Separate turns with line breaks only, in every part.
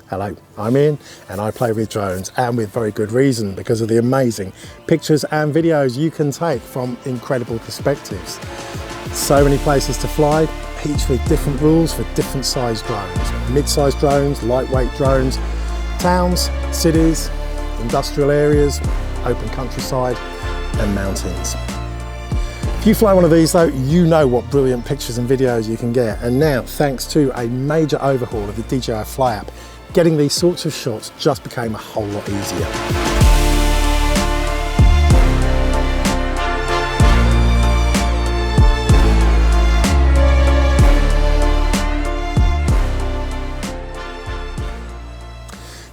Hello, I'm Ian and I play with drones, and with very good reason, because of the amazing pictures and videos you can take from incredible perspectives. So many places to fly, each with different rules for different size drones. Mid-sized drones, lightweight drones, towns, cities, industrial areas, open countryside and mountains. If you fly one of these though, you know what brilliant pictures and videos you can get. And now, thanks to a major overhaul of the DJI Fly app, getting these sorts of shots just became a whole lot easier.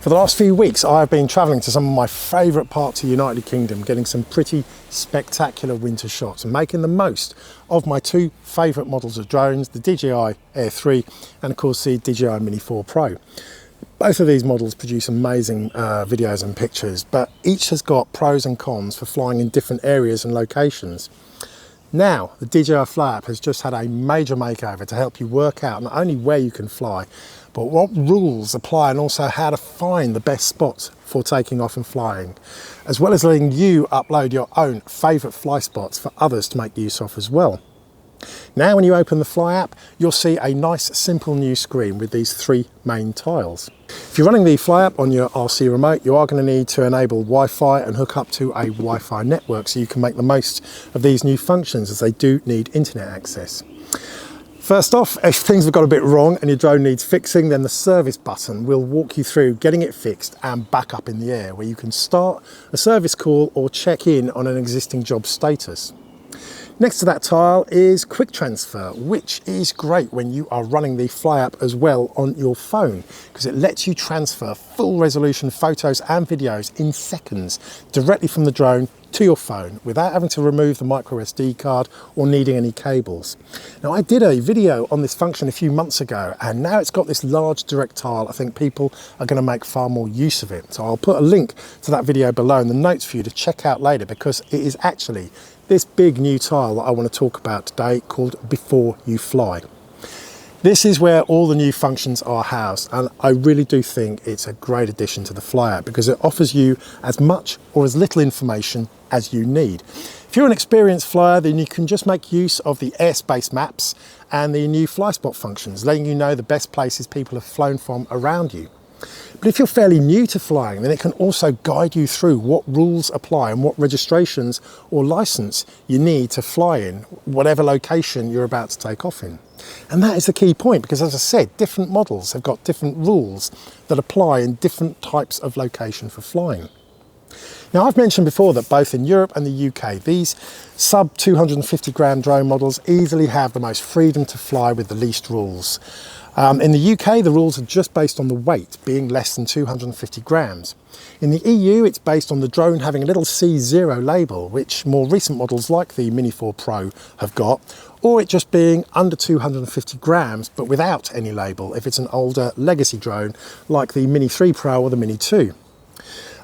For the last few weeks, I've been travelling to some of my favourite parts of the United Kingdom, getting some pretty spectacular winter shots and making the most of my two favourite models of drones, the DJI Air 3 and of course the DJI Mini 4 Pro. Both of these models produce amazing videos and pictures, but each has got pros and cons for flying in different areas and locations. Now, the DJI Fly app has just had a major makeover to help you work out not only where you can fly, but what rules apply and also how to find the best spots for taking off and flying, as well as letting you upload your own favourite fly spots for others to make use of as well. Now when you open the Fly app, you'll see a nice simple new screen with these three main tiles. If you're running the Fly app on your RC remote, you are going to need to enable Wi-Fi and hook up to a Wi-Fi network so you can make the most of these new functions, as they do need internet access. First off, if things have got a bit wrong and your drone needs fixing, then the service button will walk you through getting it fixed and back up in the air, where you can start a service call or check in on an existing job status. Next to that tile is Quick Transfer, which is great when you are running the Fly app as well on your phone, because it lets you transfer full resolution photos and videos in seconds directly from the drone to your phone without having to remove the micro SD card or needing any cables. Now, I did a video on this function a few months ago, and now it's got this large direct tile. I think people are going to make far more use of it. So I'll put a link to that video below in the notes for you to check out later, because it is actually this big new tile that I want to talk about today, called Before You Fly. This is where all the new functions are housed, and I really do think it's a great addition to the Fly app, because it offers you as much or as little information as you need. If you're an experienced flyer, then you can just make use of the airspace maps and the new fly spot functions, letting you know the best places people have flown from around you. But if you're fairly new to flying, then it can also guide you through what rules apply and what registrations or license you need to fly in whatever location you're about to take off in. And that is the key point, because as I said, different models have got different rules that apply in different types of location for flying. Now, I've mentioned before that both in Europe and the UK, these sub 250 gram drone models easily have the most freedom to fly with the least rules. In the UK, the rules are just based on the weight being less than 250 grams. In the EU, it's based on the drone having a little C0 label, which more recent models like the Mini 4 Pro have got, or it just being under 250 grams, but without any label if it's an older legacy drone like the Mini 3 Pro or the Mini 2.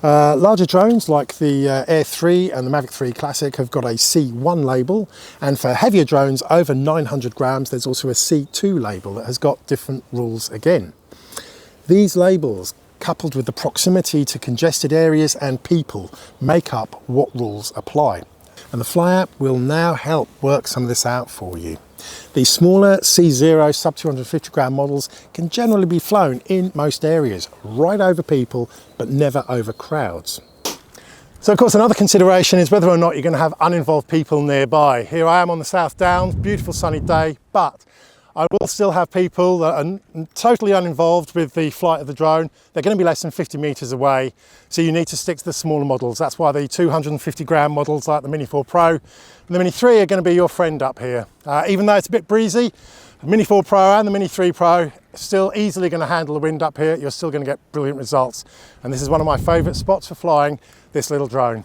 Larger drones like the Air 3 and the Mavic 3 Classic have got a C1 label, and for heavier drones over 900 grams there's also a C2 label that has got different rules again. These labels, coupled with the proximity to congested areas and people, make up what rules apply. And the Fly app will now help work some of this out for you. These smaller C0 sub 250 gram models can generally be flown in most areas, right over people, but never over crowds. So of course another consideration is whether or not you're going to have uninvolved people nearby. Here I am on the South Downs, beautiful sunny day, but I will still have people that are totally uninvolved with the flight of the drone. They're going to be less than 50 meters away, so you need to stick to the smaller models. That's why the 250 gram models like the Mini 4 Pro and the Mini 3 are going to be your friend up here. Even though it's a bit breezy, the Mini 4 Pro and the Mini 3 Pro are still easily going to handle the wind up here. You're still going to get brilliant results. And this is one of my favourite spots for flying this little drone.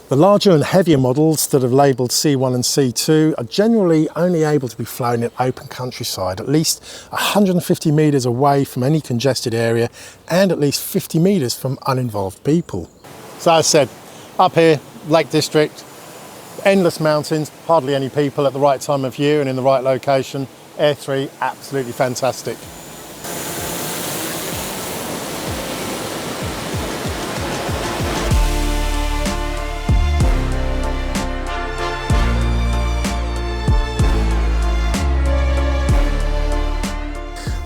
The larger and heavier models that are labelled C1 and C2 are generally only able to be flown in open countryside, at least 150 metres away from any congested area and at least 50 metres from uninvolved people. So as I said, up here, Lake District, endless mountains, hardly any people at the right time of year and in the right location. Air 3, absolutely fantastic.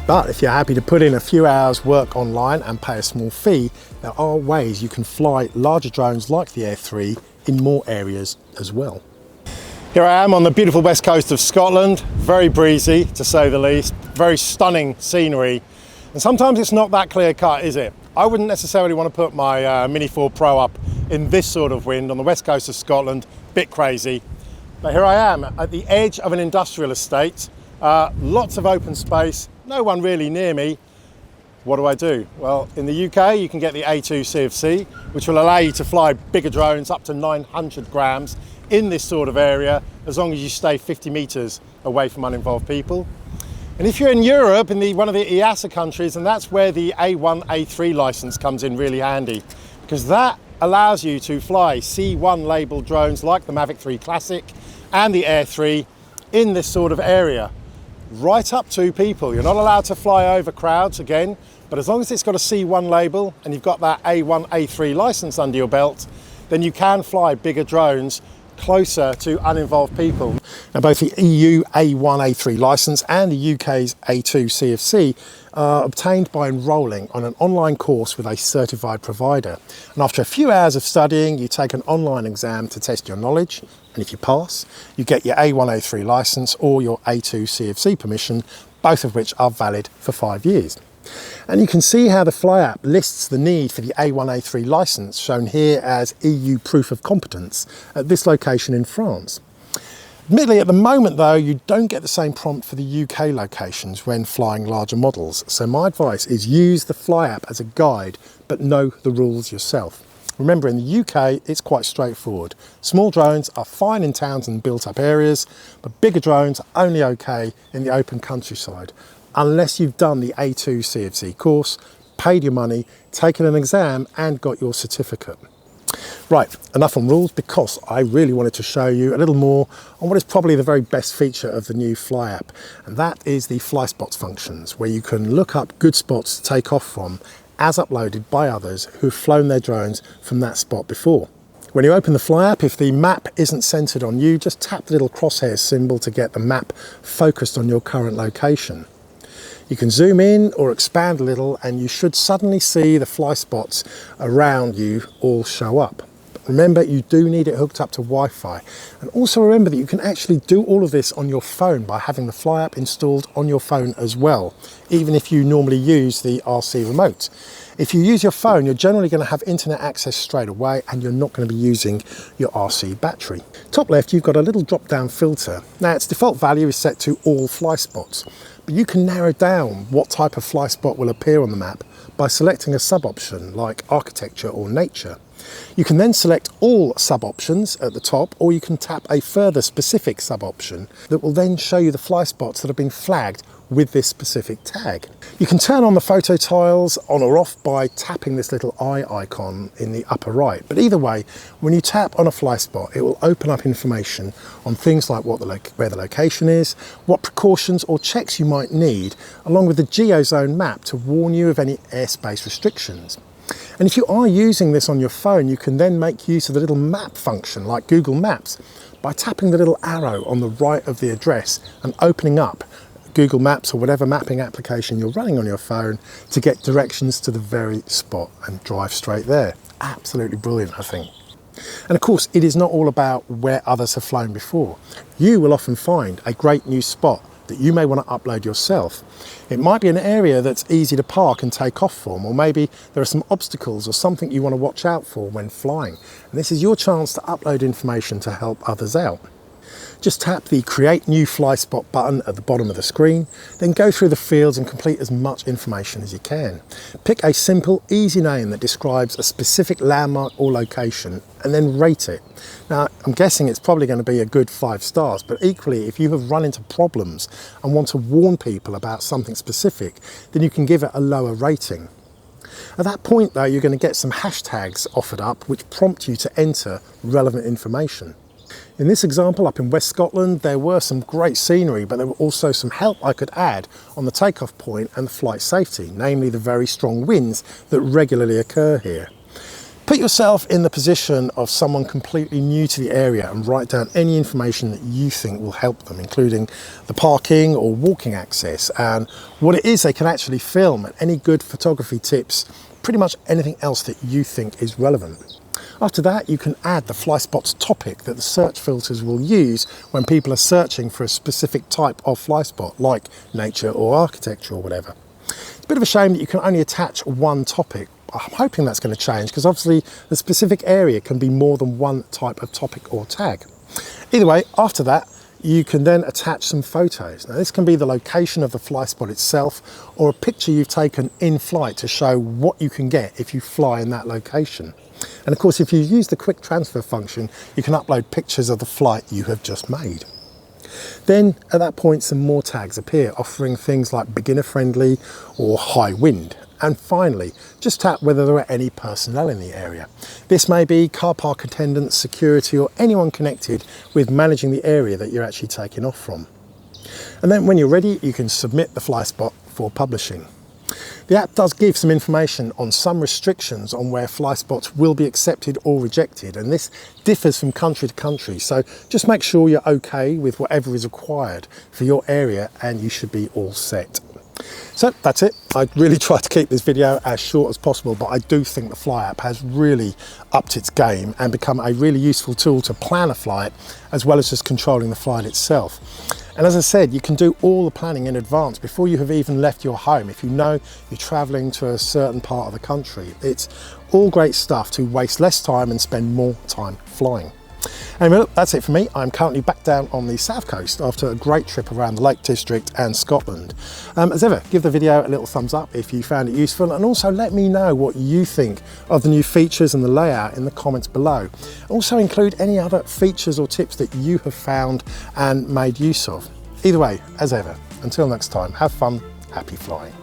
But if you're happy to put in a few hours work online and pay a small fee, there are ways you can fly larger drones like the Air 3 in more areas as well. Here I am on the beautiful west coast of Scotland, very breezy to say the least, very stunning scenery, and sometimes it's not that clear cut, is it? I wouldn't necessarily want to put my Mini 4 Pro up in this sort of wind on the west coast of Scotland, bit crazy. But here I am at the edge of an industrial estate, lots of open space, no one really near me. What do? Well, in the UK, you can get the A2 CFC, which will allow you to fly bigger drones up to 900 grams in this sort of area, as long as you stay 50 meters away from uninvolved people. And if you're in Europe, in one of the EASA countries, and that's where the A1, A3 license comes in really handy, because that allows you to fly C1 labeled drones like the Mavic 3 Classic and the Air 3 in this sort of area. Right up to people. You're not allowed to fly over crowds again, but as long as it's got a C1 label and you've got that A1, A3 license under your belt, then you can fly bigger drones closer to uninvolved people. Now, both the EU A1, A3 license and the UK's A2 CFC are obtained by enrolling on an online course with a certified provider. And after a few hours of studying, you take an online exam to test your knowledge. And if you pass, you get your A1, A3 license or your A2 CFC permission, both of which are valid for 5 years. And you can see how the FlyApp lists the need for the A1, A3 license, shown here as EU proof of competence, at this location in France. Admittedly, at the moment though, you don't get the same prompt for the UK locations when flying larger models. So my advice is use the FlyApp as a guide, but know the rules yourself. Remember, in the UK, it's quite straightforward. Small drones are fine in towns and built up areas, but bigger drones are only okay in the open countryside, unless you've done the A2 CFC course, paid your money, taken an exam and got your certificate. Right, enough on rules, because I really wanted to show you a little more on what is probably the very best feature of the new FlyApp, and that is the fly spots functions, where you can look up good spots to take off from as uploaded by others who've flown their drones from that spot before. When you open the FlyApp, if the map isn't centered on you, just tap the little crosshair symbol to get the map focused on your current location. You can zoom in or expand a little and you should suddenly see the fly spots around you all show up. But remember, you do need it hooked up to Wi-Fi. And also remember that you can actually do all of this on your phone by having the FlyApp installed on your phone as well, even if you normally use the RC remote. If you use your phone, you're generally going to have internet access straight away and you're not going to be using your RC battery. Top left, you've got a little drop-down filter. Now, its default value is set to all fly spots, but you can narrow down what type of fly spot will appear on the map by selecting a sub-option like architecture or nature. You can then select all sub-options at the top, or you can tap a further specific sub-option that will then show you the fly spots that have been flagged with this specific tag. You can turn on the photo tiles on or off by tapping this little eye icon in the upper right. But either way, when you tap on a fly spot, it will open up information on things like where the location is, what precautions or checks you might need, along with the GeoZone map to warn you of any airspace restrictions. And if you are using this on your phone, you can then make use of the little map function like Google Maps by tapping the little arrow on the right of the address and opening up Google Maps or whatever mapping application you're running on your phone to get directions to the very spot and drive straight there. Absolutely brilliant, I think. And of course, it is not all about where others have flown before. You will often find a great new spot that you may want to upload yourself. It might be an area that's easy to park and take off from, or maybe there are some obstacles or something you want to watch out for when flying. And this is your chance to upload information to help others out. Just tap the Create New Fly Spot button at the bottom of the screen, then go through the fields and complete as much information as you can. Pick a simple, easy name that describes a specific landmark or location, and then rate it. Now, I'm guessing it's probably going to be a good 5 stars, but equally, if you have run into problems and want to warn people about something specific, then you can give it a lower rating. At that point, though, you're going to get some hashtags offered up which prompt you to enter relevant information. In this example, up in West Scotland, there were some great scenery, but there were also some help I could add on the takeoff point and the flight safety, namely the very strong winds that regularly occur here. Put yourself in the position of someone completely new to the area and write down any information that you think will help them, including the parking or walking access and what it is they can actually film, and any good photography tips, pretty much anything else that you think is relevant. After that, you can add the FlySpots topic that the search filters will use when people are searching for a specific type of fly spot, like nature or architecture or whatever. It's a bit of a shame that you can only attach one topic. I'm hoping that's going to change, because obviously the specific area can be more than one type of topic or tag. Either way, after that, you can then attach some photos. Now, this can be the location of the fly spot itself, or a picture you've taken in flight to show what you can get if you fly in that location. And of course, if you use the quick transfer function, you can upload pictures of the flight you have just made. Then at that point, some more tags appear, offering things like beginner friendly or high wind. And finally, just tap whether there are any personnel in the area. This may be car park attendants, security, or anyone connected with managing the area that you're actually taking off from. And then when you're ready, you can submit the fly spot for publishing. The app does give some information on some restrictions on where fly spots will be accepted or rejected, and this differs from country to country, so just make sure you're okay with whatever is required for your area and you should be all set. So that's it. I really tried to keep this video as short as possible, but I do think the Fly app has really upped its game and become a really useful tool to plan a flight, as well as just controlling the flight itself. And as I said, you can do all the planning in advance before you have even left your home. If you know you're traveling to a certain part of the country, it's all great stuff to waste less time and spend more time flying. Anyway, look, that's it for me. I'm currently back down on the south coast after a great trip around the Lake District and Scotland. As ever, give the video a little thumbs up if you found it useful, and also let me know what you think of the new features and the layout in the comments below. Also include any other features or tips that you have found and made use of. Either way, as ever, until next time, have fun, happy flying.